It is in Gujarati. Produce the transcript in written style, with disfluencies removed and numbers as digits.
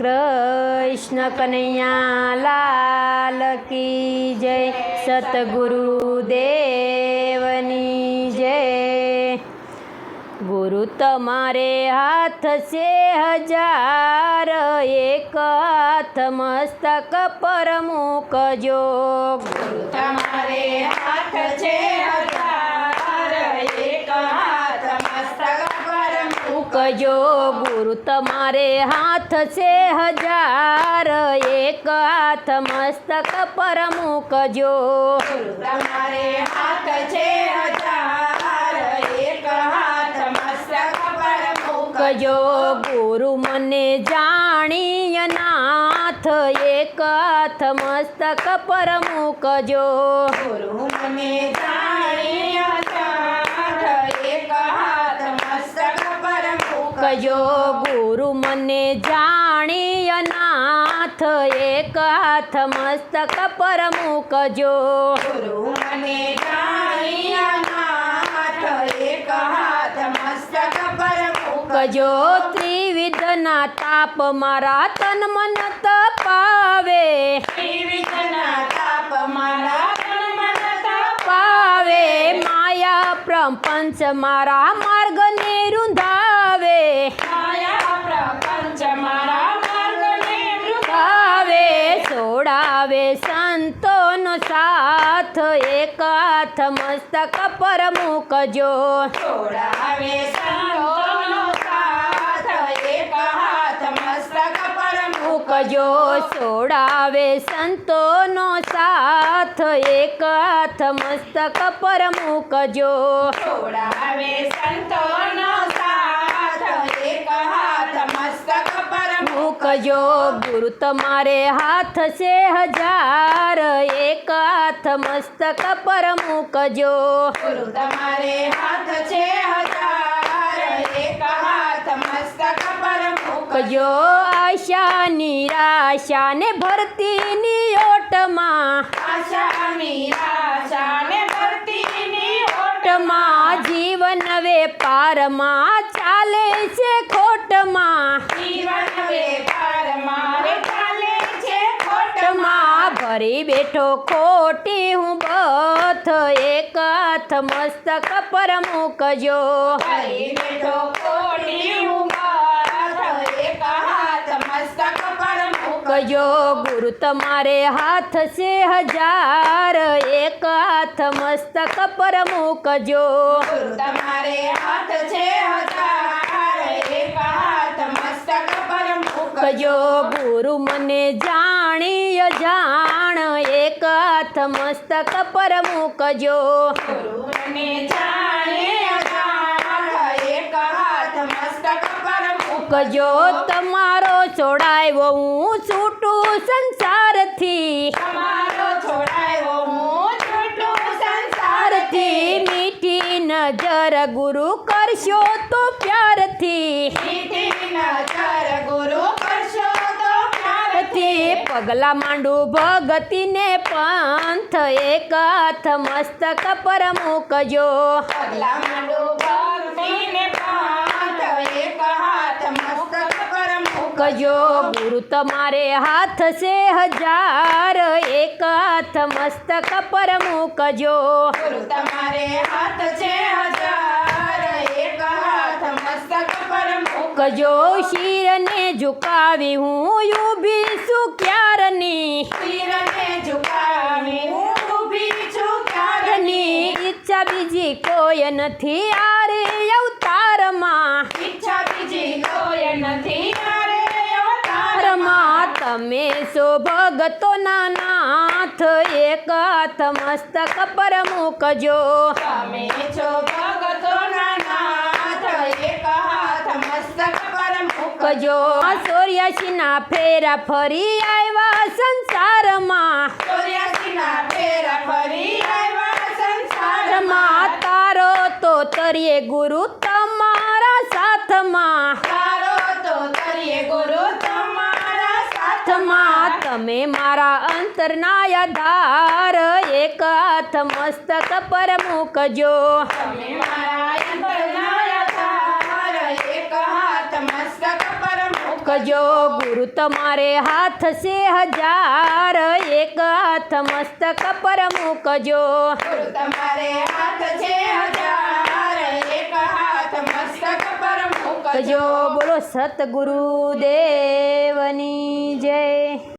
कृष्ण कन्हैया लाल की जय। सतगुरुदेवनी जय। गुरु तुम्हारे हाथ से हजार, एक हाथ मस्तक पर मूकजो। गुरु तुम्हारे हाथ से हजार, एक हाथ मस्तक पर मूकजो। गुरु तुम्हारे हाथ से हजार, एक हाथ मस्तक पर मूकजो। गुरु तुम्हारे हाथ से हजार, एक हाथ मस्तक पर मूकजो। गुरु मने जाणीय नाथ, एक हाथ मस्तक पर मूकजो। गुरु मने जाणीय नाथ, एक हाथ मस्तक पर मूकजो। गुरु मने जाणीय नाथ, एक हाथ मस्तक पर मूकजो। गुरु मने जाणीय नाथ, एक हाथ मस्तक पर मूकजो। त्रिविधना ताप मारा तन मन तपावे, त्रिविधना ताप मारा तन मन पावे। माया प्रपंच मारा मार्ग ने रुंधावे, माया प्रपंच मारा मार्ग ने रुंधावे। सोडावे संतोनो साथ, एक हाथ मस्तक पर मूकजो। छोड़ावे संतोनो साथ, एक हाथ मस्तक पर मूकजो। सोडावे संतोनो साथ, एक हाथ मस्तक पर मूकजो। छोड़ावे संतोनो साथ, एक हाथ मस्तक पर मूकजो। गुरु तुम्हारे हाथ से हजार, एक हाथ मस्तक पर मूकजो। गुरु तुम्हारे हाथ से हजार, एक हाथ मस्तक पर मूकजो। आशा निराशा ने भरती नियोटमा, आशा निराशा ने भरती खोटमा। जीवन वेपारमा चाले છે ખોટમાં, जीवन वेपार मारे चाले छे खोटमा। ખોટમાં ભરી બેઠો ખોટી હું બથ, એક હાથ મસ્તક પર મૂકજો। ભરી બેઠો ખોટી ઉંમત, એક હાથ મસ્તક પર મૂકજો। ગુરુ તમારે હાથ છે हजार, એક હાથ મસ્તક પર મૂકજો। गुरु तुम्हारे हाथ छे हजार, एक हाथ मस्तक पर મૂકજો। ગુરુ મને જાણીય જાણ, એક હાથ મસ્તક પર મૂકજો। गुरु ने जाने अजान, एक हाथ मस्तक पर મૂકજો। તમારો છોડાવ્યો હું છૂટું સંસારથી, તમારો છોડાયો હું છૂટું સંસારથી। મીઠી નજર ગુરુ કરશો તો પ્યારથી, મીઠી નજર ગુરુ કરશો તો પ્યારથી। પગલા માંડું ભગતીને પંથ, એક હાથ મસ્તક પર મૂકજો। પગલા માંડો ભક્તિને પાંથ, એક હાથ મસ્તક પર મૂકજો। ગુરુ તમારે હાથ છે हजार, એક હાથ મસ્તક પર મૂકજો। ગુરુ તમારે હાથ છે हजार, એક હાથ મસ્તક પર મૂકજો। શિરને ઝુકાવી હું ઊભી છું ક્યારની, શિરને ઝુકાવી હું ઊભી છું ક્યારની। ઈચ્છા બીજી કોઈ નથી આરે અવતારમાં, ઈચ્છા બીજી કોઈ નથી મારે અવતારમાં। રમાં તમે છો ભગતોના નાથ, એક હાથ મસ્તક પર મૂકજો। તમે છો ભગતોના નાથ, એક હાથ મસ્તક પર મૂકજો। 84ના ફેરા ફરી આવ્યા સંસારમાં, 84ના ફેરા ફરી આવ્યા સંસારમાં। તારો તો તરીએ ગુરુ તમારા સાથમાં, તારો તો તરીએ ગુરુ તમારા સાથમાં। તમે મારા અંતરના આધાર, એક હાથ મસ્તક પર મૂકજો। તમે મારા અંતરના આધાર, એક હાથ મસ્તક પર મૂકજો ગુરુ તમારે હાથ છે 1000 એક હાથ મસ્તક પર મૂકજો ગુરુ તમારે હાથ છે 1000 એક હાથ મસ્તક પર મૂકજો બોલો સતગુરુ દેવની જય.